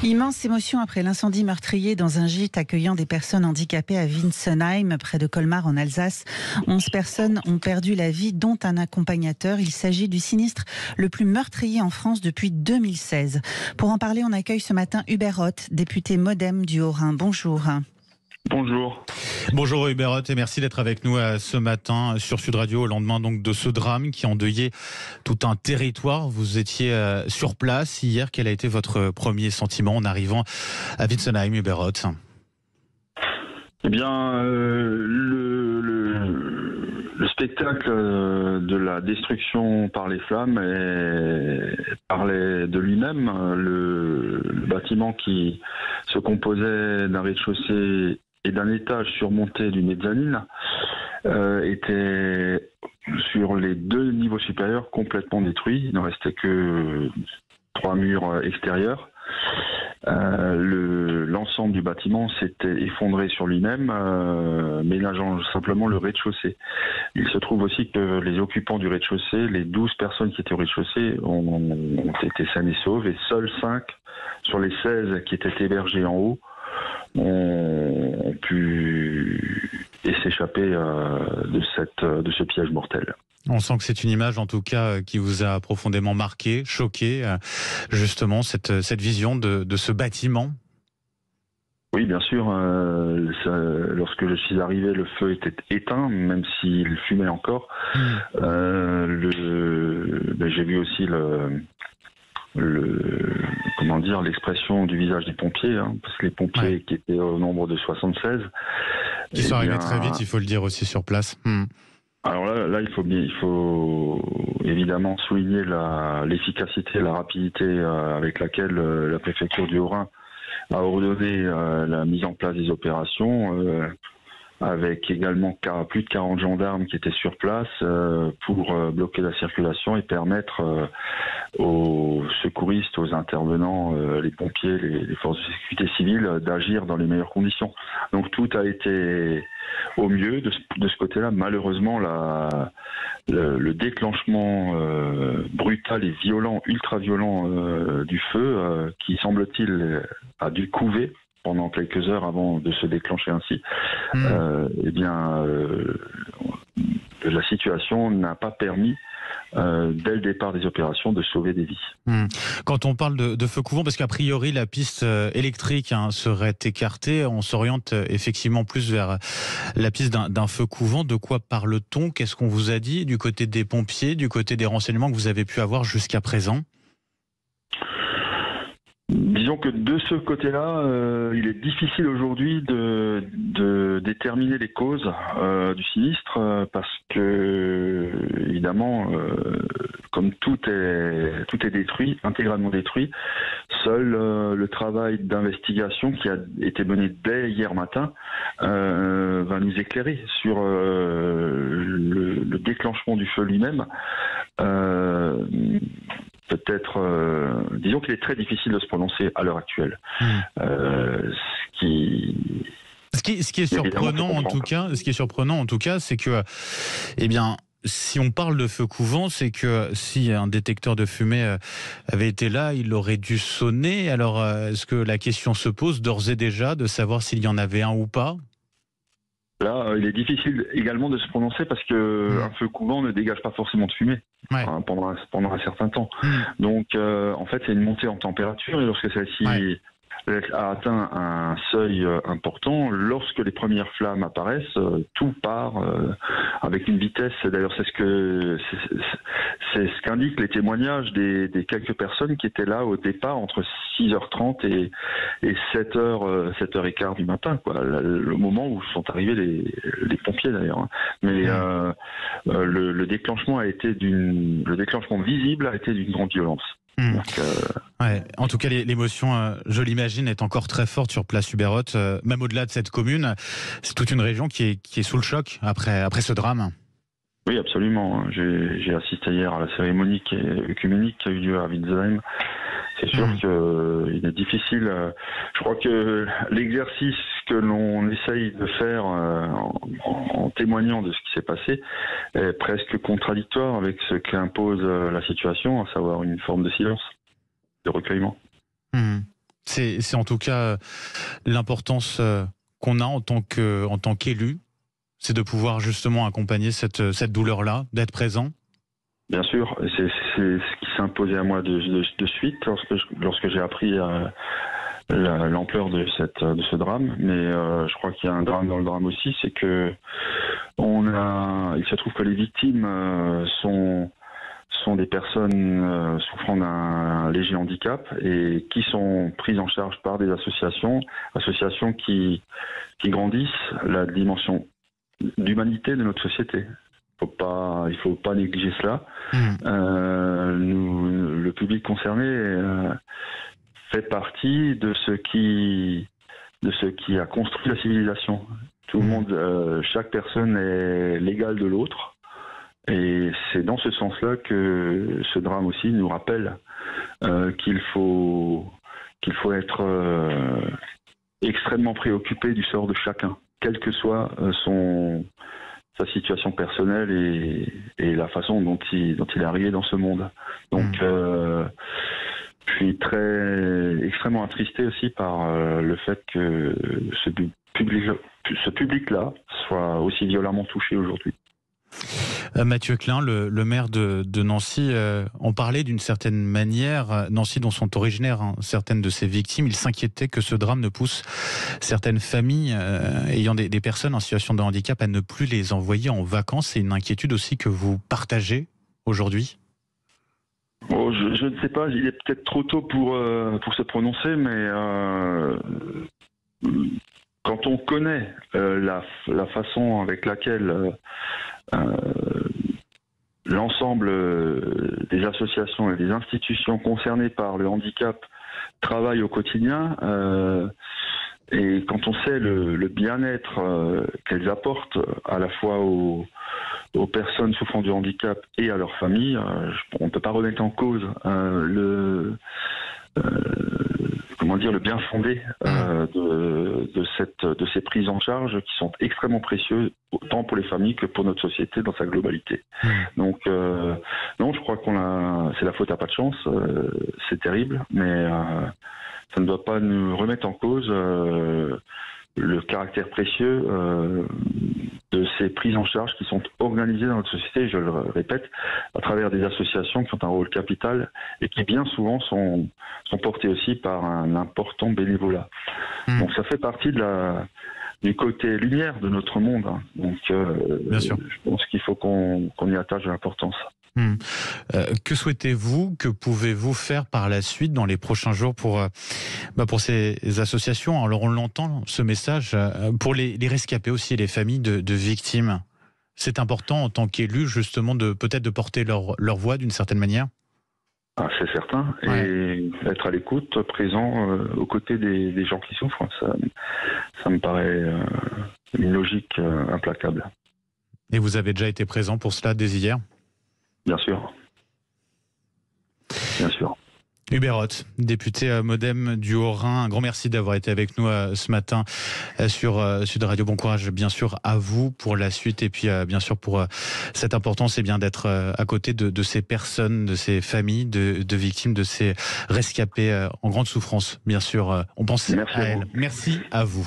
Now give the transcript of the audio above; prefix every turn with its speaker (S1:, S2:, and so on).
S1: Immense émotion après l'incendie meurtrier dans un gîte accueillant des personnes handicapées à Wintzenheim, près de Colmar en Alsace. 11 personnes ont perdu la vie, dont un accompagnateur. Il s'agit du sinistre le plus meurtrier en France depuis 2016. Pour en parler, on accueille ce matin Hubert Roth, député MoDem du Haut-Rhin. Bonjour.
S2: Bonjour.
S3: Bonjour Hubert Roth et merci d'être avec nous ce matin sur Sud Radio au lendemain donc de ce drame qui a endeuillé tout un territoire. Vous étiez sur place hier. Quel a été votre premier sentiment en arrivant à Wintzenheim, Hubert Roth?
S2: Eh bien, le spectacle de la destruction par les flammes parlait de lui-même. Le bâtiment qui se composait d'un rez-de-chaussée et d'un étage surmonté d'une mezzanine était sur les deux niveaux supérieurs complètement détruit. Il ne restait que 3 murs extérieurs. L'ensemble du bâtiment s'était effondré sur lui-même, ménageant simplement le rez-de-chaussée. Il se trouve aussi que les occupants du rez-de-chaussée, les 12 personnes qui étaient au rez-de-chaussée, ont été saines et sauves, et seuls 5 sur les 16 qui étaient hébergés en haut ont pu s'échapper de ce piège mortel.
S3: On sent que c'est une image en tout cas qui vous a profondément marqué, choqué, justement cette vision de ce bâtiment.
S2: Oui, bien sûr. Lorsque je suis arrivé, le feu était éteint, même s'il fumait encore. J'ai vu aussi l'expression du visage des pompiers, parce que les pompiers qui étaient au nombre de 76.
S3: Qui sont arrivés très vite, il faut le dire aussi sur place.
S2: Alors là, il faut évidemment souligner l'efficacité, la rapidité avec laquelle la préfecture du Haut-Rhin a ordonné la mise en place des opérations, avec également plus de 40 gendarmes qui étaient sur place pour bloquer la circulation et permettre aux secouristes, aux intervenants, les pompiers, les forces de sécurité civile d'agir dans les meilleures conditions. Donc tout a été au mieux de ce côté-là. Malheureusement, le déclenchement brutal et violent, ultra-violent du feu, qui semble-t-il a dû couver pendant quelques heures avant de se déclencher ainsi, la situation n'a pas permis dès le départ des opérations de sauver des vies.
S3: Quand on parle de feu couvent, parce qu'a priori la piste électrique serait écartée, on s'oriente effectivement plus vers la piste d'un feu couvent. De quoi parle-t-on? Qu'est-ce qu'on vous a dit du côté des pompiers, du côté des renseignements que vous avez pu avoir jusqu'à présent?
S2: Disons que de ce côté-là, il est difficile aujourd'hui de déterminer les causes du sinistre, parce que évidemment, comme tout est détruit, intégralement détruit, seul le travail d'investigation qui a été mené dès hier matin va nous éclairer sur le déclenchement du feu lui-même. Disons qu'il est très difficile de se prononcer à l'heure actuelle. Ce qui est surprenant
S3: en tout cas, c'est que, si on parle de feu couvent, c'est que si un détecteur de fumée avait été là, il aurait dû sonner. Alors, est-ce que la question se pose d'ores et déjà de savoir s'il y en avait un ou pas?
S2: Là, il est difficile également de se prononcer parce que un feu couvent ne dégage pas forcément de fumée pendant un certain temps. Donc, en fait, c'est une montée en température, et lorsque celle-ci a atteint un seuil important, lorsque les premières flammes apparaissent, tout part avec une vitesse. D'ailleurs, c'est ce qu'indiquent les témoignages des quelques personnes qui étaient là au départ entre 6h30 et 7h15 du matin, le moment où sont arrivés les pompiers d'ailleurs. Mais le déclenchement visible a été d'une grande violence. Donc,
S3: en tout cas, l'émotion, je l'imagine, est encore très forte sur place Hubert Roth. Même au-delà de cette commune, c'est toute une région qui est sous le choc après ce drame.
S2: Oui, absolument. J'ai assisté hier à la cérémonie œcuménique qui a eu lieu à Wintzenheim. C'est sûr qu'il est difficile. Je crois que l'exercice que l'on essaye de faire en témoignant de ce qui s'est passé est presque contradictoire avec ce qu'impose la situation, à savoir une forme de silence, de recueillement.
S3: C'est en tout cas l'importce qu'on a en tant qu'élu, c'est de pouvoir justement accompagner cette douleur-là, d'être présent.
S2: Bien sûr, c'est ce qui s'est imposé à moi de suite lorsque j'ai appris l'ampleur de ce drame. Mais je crois qu'il y a un drame dans le drame aussi, c'est que il se trouve que les victimes sont des personnes souffrant d'un léger handicap et qui sont prises en charge par des associations qui grandissent la dimension d'humanité de notre société. Il faut pas négliger cela. Le public concerné fait partie de ce qui a construit la civilisation. Tout le monde, chaque personne est l'égale de l'autre. Et c'est dans ce sens-là que ce drame aussi nous rappelle qu'il faut être extrêmement préoccupé du sort de chacun, quelle que soit sa situation personnelle et la façon dont il est arrivé dans ce monde. Donc, je suis extrêmement attristé aussi par le fait que ce public-là soit aussi violemment touché aujourd'hui.
S3: Mathieu Klein, le maire de Nancy, en parlait d'une certaine manière. Nancy, dont sont originaires certaines de ses victimes, il s'inquiétait que ce drame ne pousse certaines familles ayant des personnes en situation de handicap à ne plus les envoyer en vacances. C'est une inquiétude aussi que vous partagez aujourd'hui?
S2: Oh, je ne sais pas, il est peut-être trop tôt pour se prononcer, mais quand on connaît la façon avec laquelle l'ensemble des associations et des institutions concernées par le handicap travaillent au quotidien, et quand on sait le bien-être qu'elles apportent à la fois aux personnes souffrant du handicap et à leurs familles, on ne peut pas remettre en cause le bien fondé de ces prises en charge qui sont extrêmement précieuses autant pour les familles que pour notre société dans sa globalité. Donc non, je crois c'est la faute à pas de chance, c'est terrible, mais ça ne doit pas nous remettre en cause le caractère précieux de ces prises en charge qui sont organisées dans notre société, je le répète, à travers des associations qui ont un rôle capital et qui bien souvent sont portées aussi par un important bénévolat. Donc ça fait partie du côté lumière de notre monde. Donc
S3: bien sûr.
S2: Je pense qu'il faut qu'on y attache de l'importance.
S3: Que souhaitez-vous, que pouvez-vous faire par la suite dans les prochains jours pour ces associations? Alors on l'entend, ce message, pour les rescapés aussi et les familles de victimes. C'est important en tant qu'élu justement peut-être de porter leur voix d'une certaine manière?
S2: C'est certain, et être à l'écoute, présent aux côtés des gens qui souffrent, ça me paraît une logique implacable.
S3: Et vous avez déjà été présent pour cela dès hier?
S2: Bien sûr. Bien sûr.
S3: Hubert Ott, député Modem du Haut-Rhin, un grand merci d'avoir été avec nous ce matin sur Sud Radio. Bon courage bien sûr à vous pour la suite et puis bien sûr pour cette importance, c'est bien d'être à côté de ces personnes, de ces familles, de victimes, de ces rescapés en grande souffrance. Bien sûr, on pense à elles. Merci à vous.